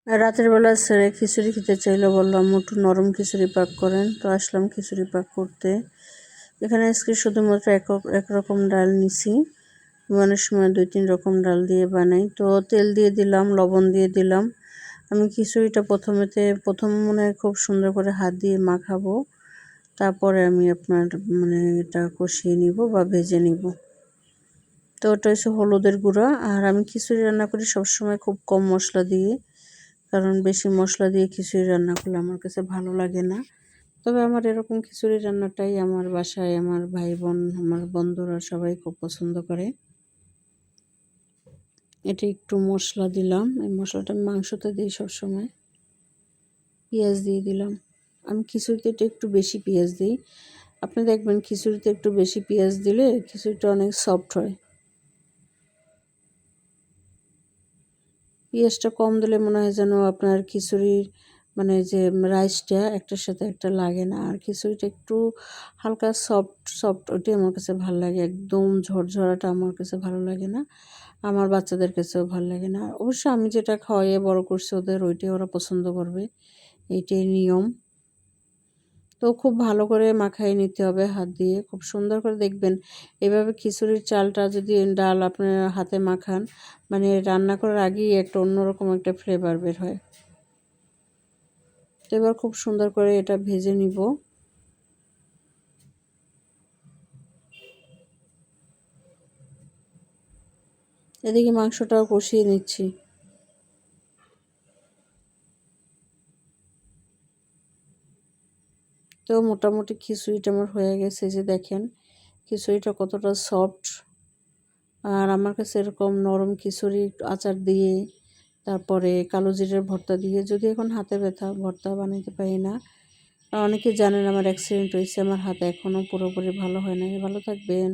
রাতের বেলা ছেড়ে খিচুড়ি খেতে চাইলো, বললাম একটু নরম খিচুড়ি পাক করেন। তো আসলাম খিচুড়ি পাক করতে। এখানে আজকে শুধুমাত্র একরকম ডাল নিছি, অনেক সময় 2-3 রকম ডাল দিয়ে বানাই। তো তেল দিয়ে দিলাম, লবণ দিয়ে দিলাম। আমি খিচুড়িটা প্রথম মনে হয় খুব সুন্দর করে হাত দিয়ে মাখাবো, তারপরে আমি আপনার এটা কষিয়ে নিব বা ভেজে নিব। তো ওটা হচ্ছে হলুদের গুঁড়া। আর আমি খিচুড়ি রান্না করি সবসময় খুব কম মশলা দিয়ে, কারণ বেশি মশলা দিয়ে খিচুড়ি রান্না করলে আমার কাছে ভালো লাগে না। তবে আমার এরকম খিচুড়ি রান্নাটাই আমার বাসায় আমার ভাই বোন, আমার বন্ধুরা সবাই খুব পছন্দ করে। এটা একটু মশলা দিলাম, এই মশলাটা আমি মাংসতে দিই সবসময়। পেঁয়াজ দিয়ে দিলাম। আমি খিচুড়িতে একটু বেশি পেঁয়াজ দিই। আপনি দেখবেন খিচুড়িতে একটু বেশি পেঁয়াজ দিলে খিচুড়িটা অনেক সফট হয়। পেঁয়াজটা কম দিলে মনে হয় যেন আপনার খিচুড়ির যে রাইসটা একটার সাথে একটা লাগে না। আর খিচুড়িটা একটু হালকা সফট ওইটাই আমার কাছে ভালো লাগে। একদম ঝরঝরাটা আমার কাছে ভালো লাগে না, আমার বাচ্চাদের কাছেও ভালো লাগে না। অবশ্য আমি যেটা খাওয়াইয়ে বড় করছি ওদের, ওইটাই ওরা পছন্দ করবে, এইটাই নিয়ম। তো খুব ভালো করে মাখাই নিতে হবে হাত দিয়ে, খুব সুন্দর করে। দেখবেন এভাবে খিচুড়ির চালটা যদি ডাল আপনার হাতে মাখান, রান্না করার আগেই একটা অন্যরকম একটা ফ্লেভার বের হয়। তো এবার খুব সুন্দর করে এটা ভেজে নিব। এদিকে মাংসটাও কষিয়ে নিচ্ছি। তো মোটামুটি খিচুড়িটা আমার হয়ে গেছে, যে দেখেন খিচুড়িটা কতটা সফট। আর আমার কাছে এরকম নরম খিচুড়ি আচার দিয়ে, তারপরে কালো জিরার ভর্তা দিয়ে, যদি এখন হাতে ব্যথা ভর্তা বানাইতে পারি না। আর অনেকে জানেন আমার অ্যাক্সিডেন্ট হয়েছে, আমার হাতে এখনও পুরোপুরি ভালো হয় নাই। ভালো থাকবেন।